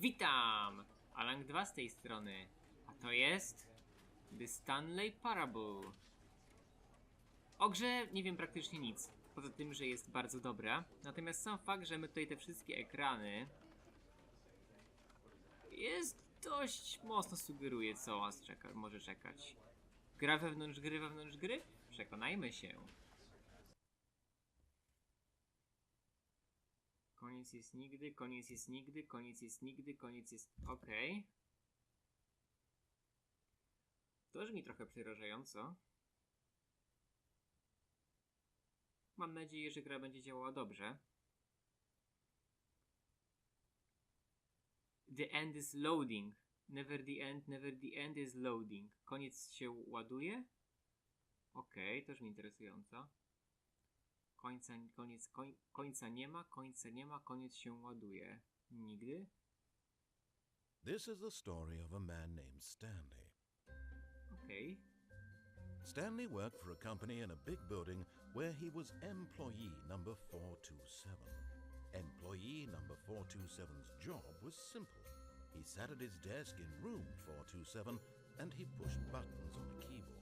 Witam! Alang 2 z tej strony, a to jest The Stanley Parable. O grze nie wiem praktycznie nic, poza tym, że jest bardzo dobra. Natomiast sam fakt, że my tutaj te wszystkie ekrany jest dość mocno sugeruje, co nas może czekać. Gra wewnątrz gry? Przekonajmy się. Koniec jest nigdy, koniec jest nigdy, koniec jest nigdy, koniec jest... Okej. To brzmi trochę przerażająco. Mam nadzieję, że gra będzie działała dobrze. The end is loading. Never the end is loading. Koniec się ładuje? Okej, to brzmi interesująco. Końca nie ma, koniec się ładuje. Nigdy? This is the story of a man named Stanley. Okej. Stanley worked for a company in a big building where he was employee number 427. Employee number 427's job was simple. He sat at his desk in room 427 and he pushed buttons on the keyboard.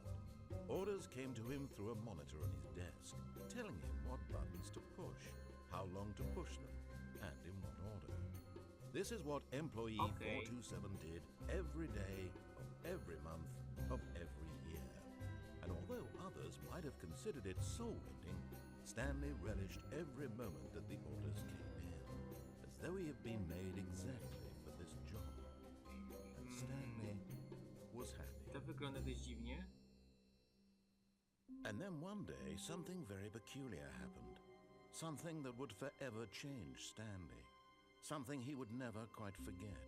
Orders came to him through a monitor on his desk, telling him what buttons to push, how long to push them, and in what order. This is what employee 427 did every day of every month of every year. And although others might have considered it soul-rending, Stanley relished every moment that the orders came in, as though he had been made exactly for this job. Stanley was happy. To wygląda dość dziwnie. And then one day, something very peculiar happened. Something that would forever change Stanley. Something he would never quite forget.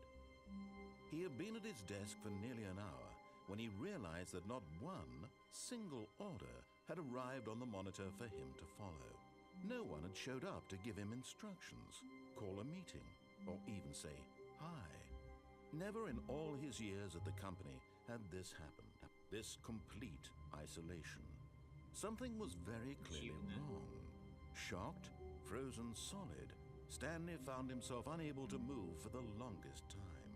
He had been at his desk for nearly an hour when he realized that not one single order had arrived on the monitor for him to follow. No one had showed up to give him instructions, call a meeting, or even say hi. Never in all his years at the company had this happened. This complete isolation. Something was very clearly wrong. Shocked, frozen solid, Stanley found himself unable to move for the longest time.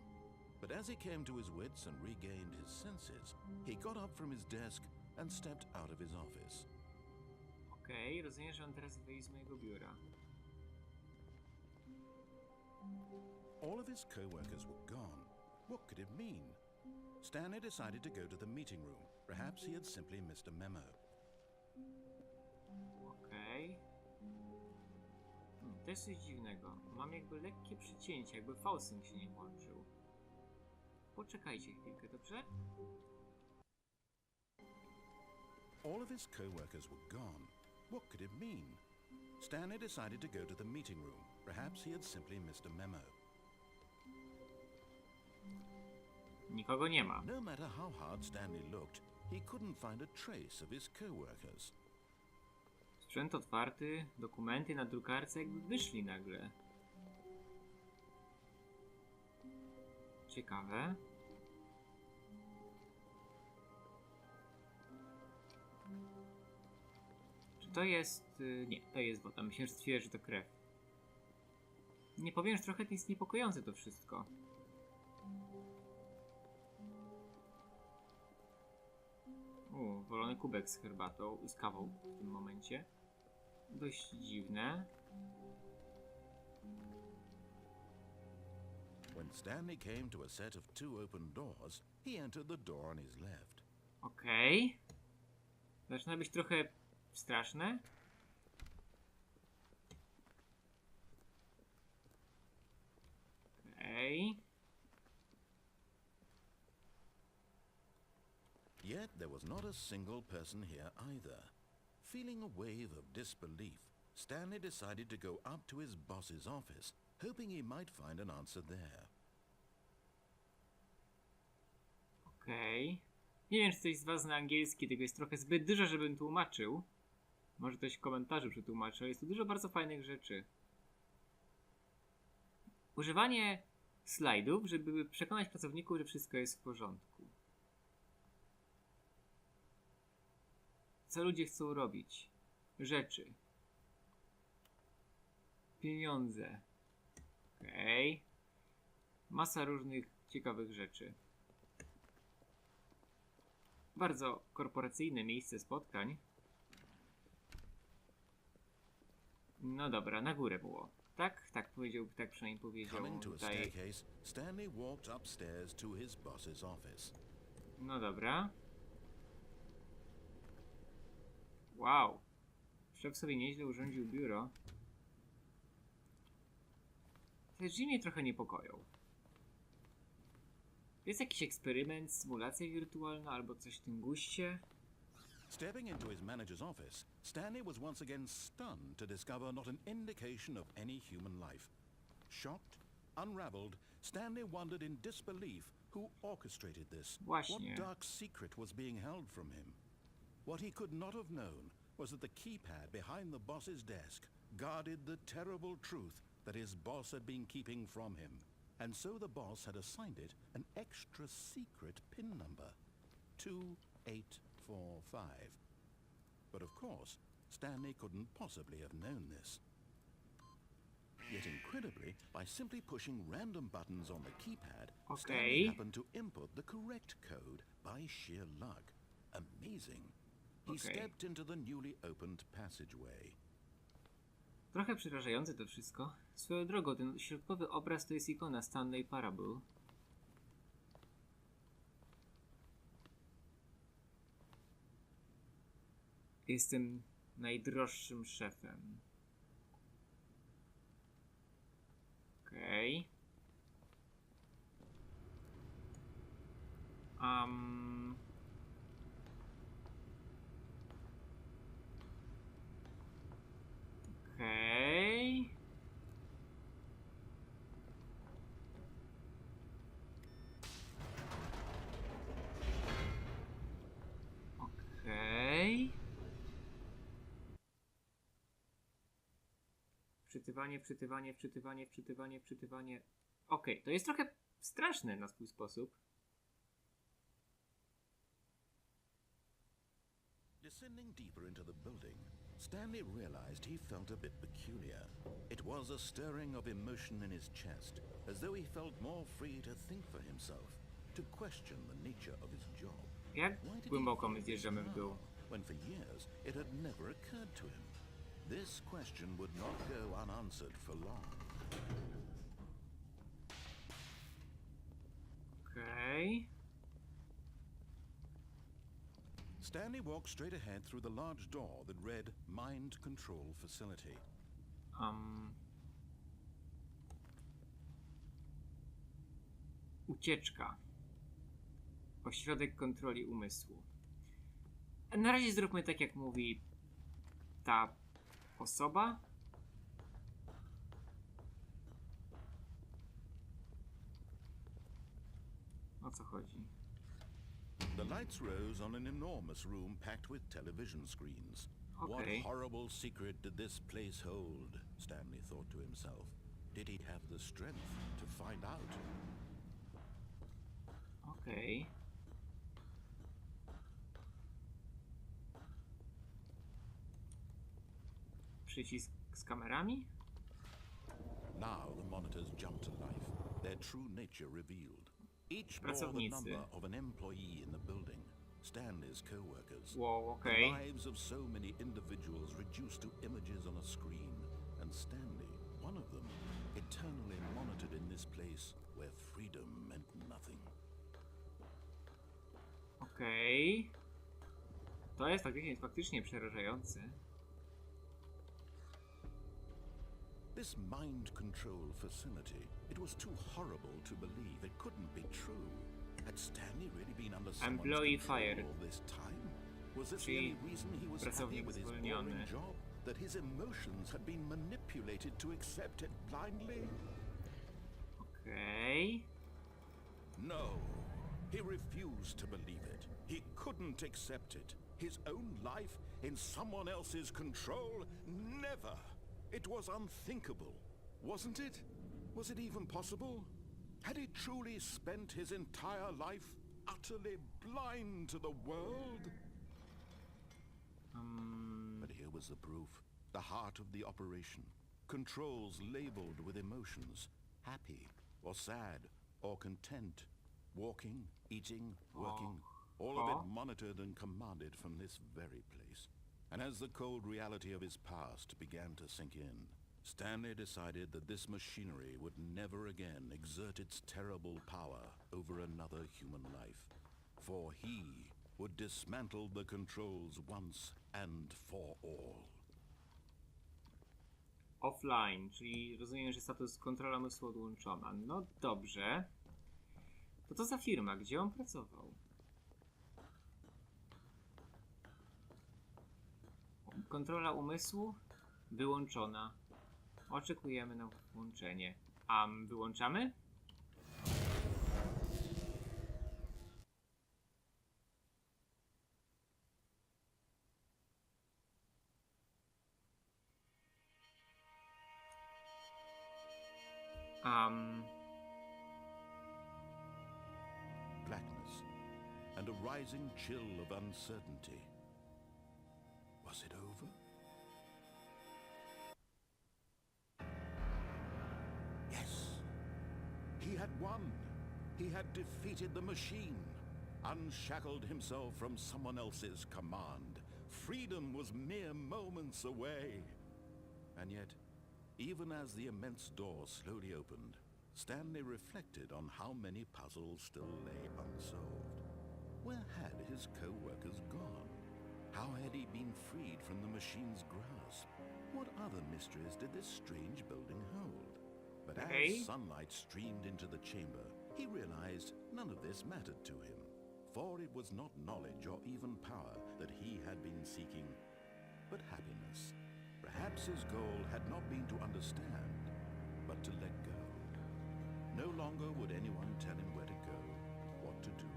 But as he came to his wits and regained his senses, he got up from his desk and stepped out of his office. Okej, rozumiem, że on teraz wyjdzie z mojego biura. All of his co-workers were gone. What could it mean? Stanley decided to go to the meeting room. Perhaps he had simply missed a memo. Okej. To jest coś dziwnego. Mam jakby lekkie przycięcie, jakby fałsync się nie włączył. Poczekajcie chwilkę, dobrze? All of his co-workers were gone. What could it mean? Stanley decided to go to the meeting room. Perhaps he had simply missed a memo. Nikogo nie ma. No matter how hard Stanley looked, he couldn't find a trace of his co-workers. Sprzęt otwarty, dokumenty na drukarce jakby wyszli nagle. Ciekawe. Czy to jest... Nie, to jest woda. Myślę, że stwierdzę, że to krew. Nie powiem, że trochę to jest niepokojące to wszystko. Wolony kubek z herbatą i z kawą w tym momencie. Dość dziwne. When Stanley came to a set of two open doors, he entered the door on his left. Okej. Zaczyna być trochę straszne. Okej. Yet there was not a single person here either. Feeling a wave of disbelief, Stanley decided to go up to his boss's office, hoping he might find an answer there. Okej. Nie wiem, czy ktoś z was zna angielski, tego jest trochę zbyt dużo, żebym tłumaczył. Może ktoś w komentarzu przetłumaczył. Jest tu dużo bardzo fajnych rzeczy. Używanie slajdów, żeby przekonać pracowników, że wszystko jest w porządku. Co ludzie chcą robić? Rzeczy. Pieniądze. Okej. Masa różnych ciekawych rzeczy. Bardzo korporacyjne miejsce spotkań. No dobra, na górę było. Tak? Tak powiedział, tak przynajmniej powiedział Coming to a tutaj. staircase, Stanley walked upstairs to his boss's office. No dobra. Wow. Szef sobie nieźle urządził biuro. Te drzwi mnie trochę niepokoją. Jest jakiś eksperyment, symulacja wirtualna albo coś w tym guście? Stepping into his manager's office, Stanley was once again stunned to discover not an indication of any human life. Shocked, unraveled, Stanley wondered in disbelief who orchestrated this. Właśnie. What dark secret was being held from him? What he could not have known was that the keypad behind the boss's desk guarded the terrible truth that his boss had been keeping from him. And so the boss had assigned it an extra secret PIN number. 2845. But of course, Stanley couldn't possibly have known this. Yet incredibly, by simply pushing random buttons on the keypad, Stanley happened to input the correct code by sheer luck. Amazing. He stepped into the newly opened passageway. Trochę przerażające to wszystko. Swoją drogą, ten środkowy obraz to jest ikona Stanley Parable. Jestem najdroższym szefem. Okej. Okej. Okej. Wczytywanie. Okej, to jest trochę straszne na swój sposób. Descending deeper into the building, Stanley realized he felt a bit peculiar. It was a stirring of emotion in his chest, as though he felt more free to think for himself, to question the nature of his job. Jak Why did he głęboko my feel this zjeżdżamy w dół? now, when for years it had never occurred to him? This question would not go unanswered for long. Okej. Stanley walked straight ahead through the large door that read Mind Control Facility. Ucieczka. Ośrodek kontroli umysłu. Na razie zróbmy tak, jak mówi ta osoba. O co chodzi? The lights rose on an enormous room packed with television screens. Okay. What horrible secret did this place hold? Stanley thought to himself. Did he have the strength to find out? Okej. Przycisk z kamerami? Now the monitors jumped to life, their true nature revealed. Each bore the Pracownicy. number of an employee in the building, Stanley's co-workers. Wow, The okej. lives of so many individuals reduced to images on a screen, and Stanley, one of them, eternally monitored in this place where freedom meant nothing. Okej. To jest faktycznie przerażające. This mind control facility, it was too horrible to believe. It couldn't be true. Had Stanley really been under someone's Employee control fired. all this time? Was this the Czyli only reason he was happy pracownik with his zwolniony. boring job? That his emotions had been manipulated to accept it blindly? Okej. No. He refused to believe it. He couldn't accept it. His own life in someone else's control? Never. It was unthinkable, wasn't it? Was it even possible? Had he truly spent his entire life utterly blind to the world? But here was the proof. The heart of the operation. Controls labeled with emotions. Happy or sad or content, walking, eating, working, all of it monitored and commanded from this very place. And as the cold reality of his past began to sink in, Stanley decided that this machinery would never again exert its terrible power over another human life, for he would dismantle the controls once and for all. Offline, czyli rozumiem, że status kontrola umysłu odłączona. No dobrze. To co za firma? Gdzie on pracował? Kontrola umysłu wyłączona. Oczekujemy na włączenie. A wyłączamy? Blackness and a rising chill of uncertainty. Was it over? Yes. He had won. He had defeated the machine, unshackled himself from someone else's command. Freedom was mere moments away. And yet, even as the immense door slowly opened, Stanley reflected on how many puzzles still lay unsolved. Where had his co-workers gone? How had he been freed from the machine's grasp? What other mysteries did this strange building hold? But as sunlight streamed into the chamber, he realized none of this mattered to him, for it was not knowledge or even power that he had been seeking, but happiness. Perhaps his goal had not been to understand, but to let go. No longer would anyone tell him where to go, what to do,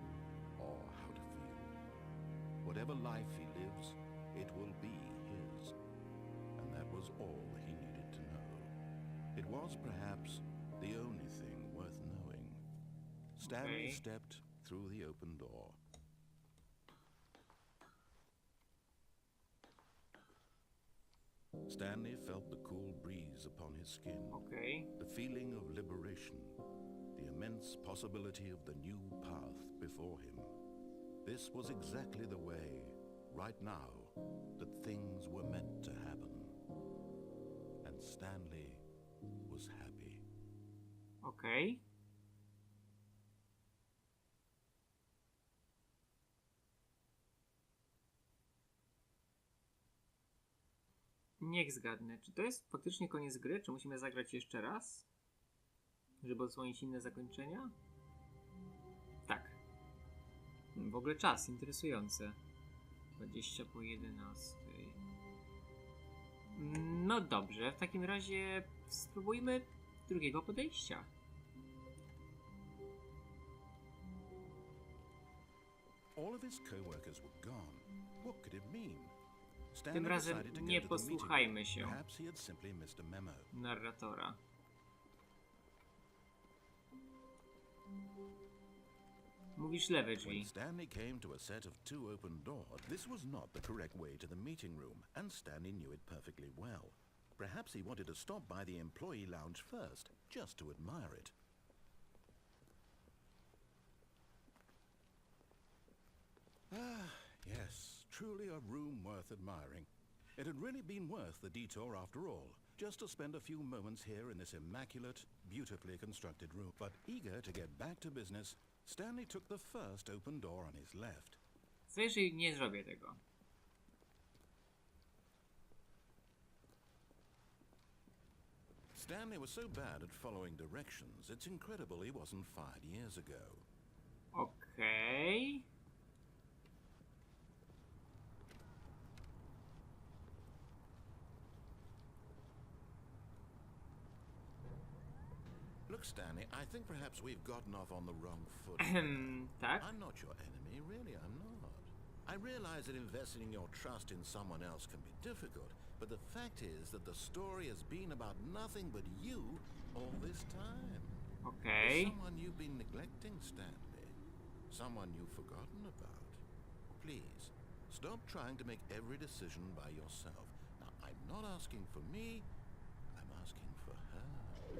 or how to feel. Whatever life he lives, it will be his. And that was all he needed to know. It was perhaps the only thing worth knowing. Stanley stepped through the open door. Stanley felt the cool breeze upon his skin, the feeling of liberation, the immense possibility of the new path before him. This was exactly the way, right now, that things were meant to happen. And Stanley was happy. Okay. Niech zgadnę. Czy to jest faktycznie koniec gry? Czy musimy zagrać jeszcze raz? Żeby odsłonić inne zakończenia? Tak. W ogóle czas, interesujące. 20 po 11. No dobrze, w takim razie spróbujmy drugiego podejścia. All of his co-workers were gone. What could it mean? Tym razem nie posłuchajmy się narratora. Mówisz lewe drzwi. When Stanley came to a set of two open doors, this was not the correct way to the meeting room, and Stanley knew it perfectly well. Perhaps he wanted to stop by the employee lounge first, just to admire it. Ah, yes, truly a room worth admiring. It had really been worth the detour after all, just to spend a few moments here in this immaculate, beautifully constructed room. But eager to get back to business, Stanley took the first open door on his left. Co jeżeli nie zrobię tego? Stanley was so bad at following directions, it's incredible he wasn't fired years ago. Okej. Look, Stanley, I think perhaps we've gotten off on the wrong foot. Tak? I'm not your enemy, really, I'm not. I realize that investing your trust in someone else can be difficult, but the fact is that the story has been about nothing but you all this time. Okej. Someone you've been neglecting, Stanley. Someone you've forgotten about. Please, stop trying to make every decision by yourself. Now, I'm not asking for me, I'm asking for her.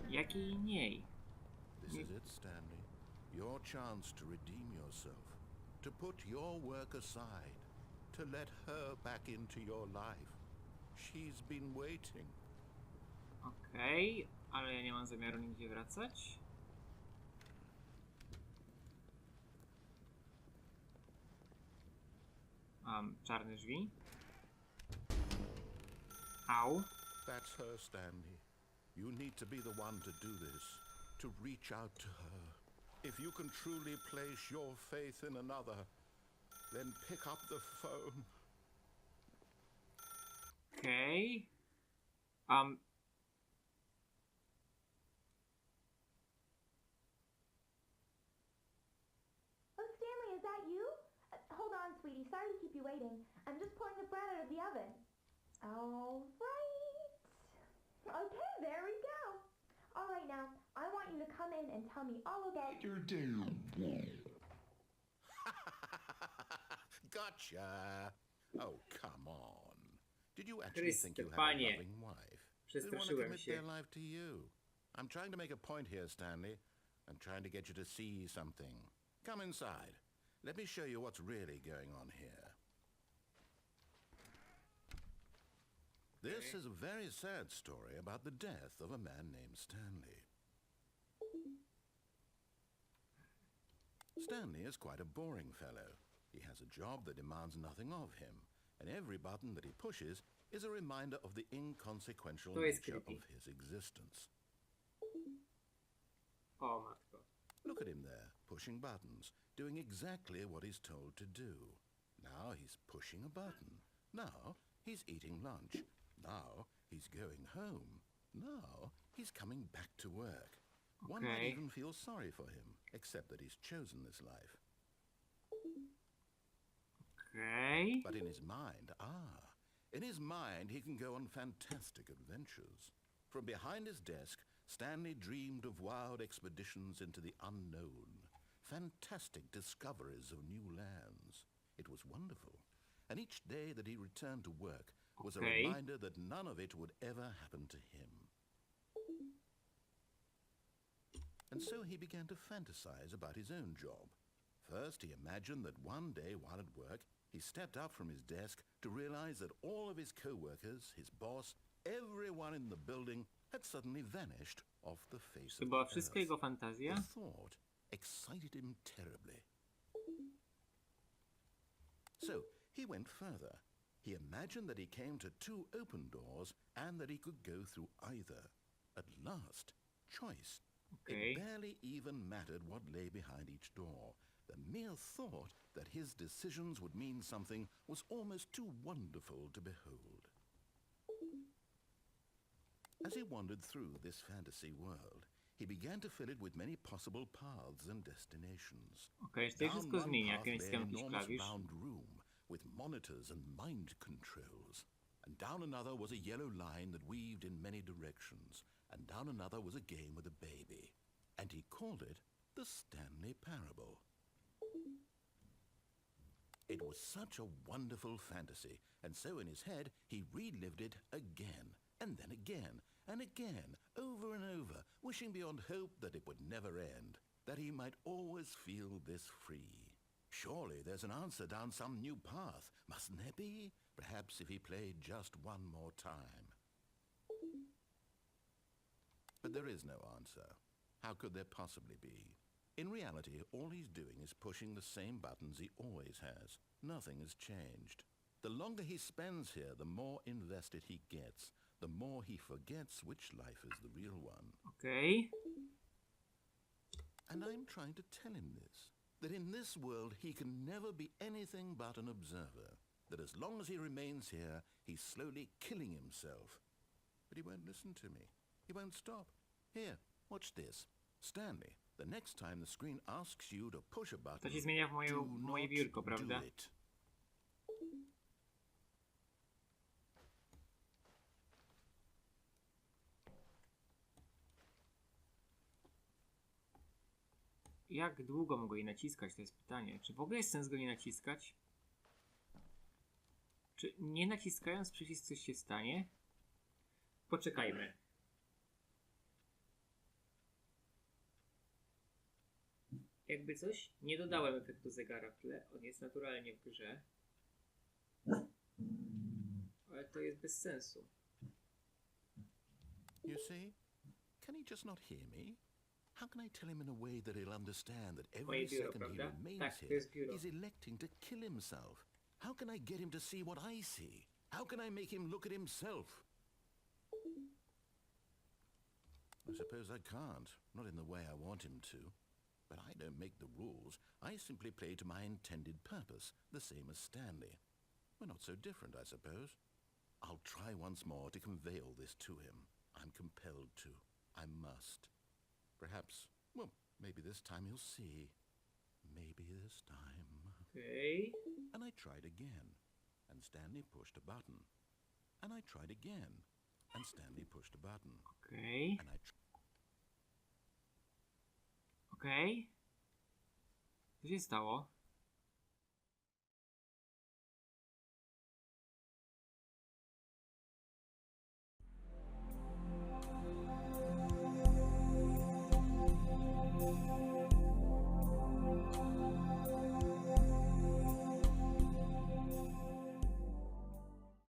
Jak i niej? This is it, Stanley. Your chance to redeem yourself, to put your work aside, to let her back into your life. She's been waiting. Okej, ale ja nie mam zamiaru nigdzie wracać. Czarne drzwi. Au. That's her, Stanley. You need to be the one to do this, to reach out to her. If you can truly place your faith in another, then pick up the phone. Okej. Oh, Stanley, is that you? Hold on, sweetie. Sorry to keep you waiting. I'm just pulling the bread out of the oven. All right. Okay, there we go. All right, now, I want you to come in and tell me all about your day. Gotcha. Oh, come on. Did you actually think you had a Panie. loving wife? They want to Przestraszyłem commit się. their life to you. I'm trying to make a point here, Stanley. I'm trying to get you to see something. Come inside. Let me show you what's really going on here. This is a very sad story about the death of a man named Stanley. Stanley is quite a boring fellow. He has a job that demands nothing of him, and every button that he pushes is a reminder of the inconsequential To jest nature creepy. of his existence. O matko. Look at him there, pushing buttons, doing exactly what he's told to do. Now he's pushing a button. Now he's eating lunch. Now he's going home. Now he's coming back to work. One might Okay. even feel sorry for him, except that he's chosen this life. Okej. But in his mind, he can go on fantastic adventures. From behind his desk, Stanley dreamed of wild expeditions into the unknown, fantastic discoveries of new lands. It was wonderful, and each day that he returned to work was a Okay. reminder that none of it would ever happen to him. And so he began to fantasize about his own job. First, he imagined that one day while at work, he stepped up from his desk to realize that all of his co-workers, his boss, everyone in the building had suddenly vanished off the face To of była the wszystko earth. jego fantazja? The thought excited him terribly. So he went further. He imagined that he came to two open doors and that he could go through either. At last, choice. Okej. It barely even mattered what lay behind each door. The mere thought that his decisions would mean something was almost too wonderful to behold. As he wandered through this fantasy world, he began to fill it with many possible paths and destinations. Okej, tutaj Down wszystko one zmienia, path jak lay naciskam an jakiś enormous klawisz. round room with monitors and mind controls. And down another was a yellow line that weaved in many directions. And down another was a game with a baby. And he called it the Stanley Parable. It was such a wonderful fantasy, and so in his head he relived it again, and then again, and again, over and over, wishing beyond hope that it would never end, that he might always feel this free. Surely there's an answer down some new path, mustn't there be? Perhaps if he played just one more time. But there is no answer. How could there possibly be? In reality, all he's doing is pushing the same buttons he always has. Nothing has changed. The longer he spends here, the more invested he gets, the more he forgets which life is the real one. Okej. And I'm trying to tell him this, that in this world he can never be anything but an observer, that as long as he remains here, he's slowly killing himself. But he won't listen to me. He won't stop. Here, watch this. Stanley, the next time the screen asks you to push a To button, się zmienia w do moje not biurko, do prawda? it. Jak długo mogę jej naciskać? To jest pytanie. Czy w ogóle jest sens go nie naciskać? Czy nie naciskając przycisk coś się stanie? Poczekajmy. jakby coś, nie dodałem efektu zegara w tle. On jest naturalnie w grze. Ale to jest bez sensu. You see? Can he just not hear me? How can I tell him in a way that he'll understand that Moje every biuro, second he prawda? remains Tak, to here, jest biuro. he's electing to kill himself? How can I get him to see what I see? How can I make him look at himself? I suppose I can't, not in the way I want him to. But I don't make the rules. I simply play to my intended purpose, the same as Stanley. We're not so different, I suppose. I'll try once more to convey all this to him. I'm compelled to. I must. Perhaps, well, maybe this time he'll see. Maybe this time. Okej. And I tried again, and Stanley pushed a button. And I tried again, and Stanley pushed a button. Okej. And I Okej. Co się stało?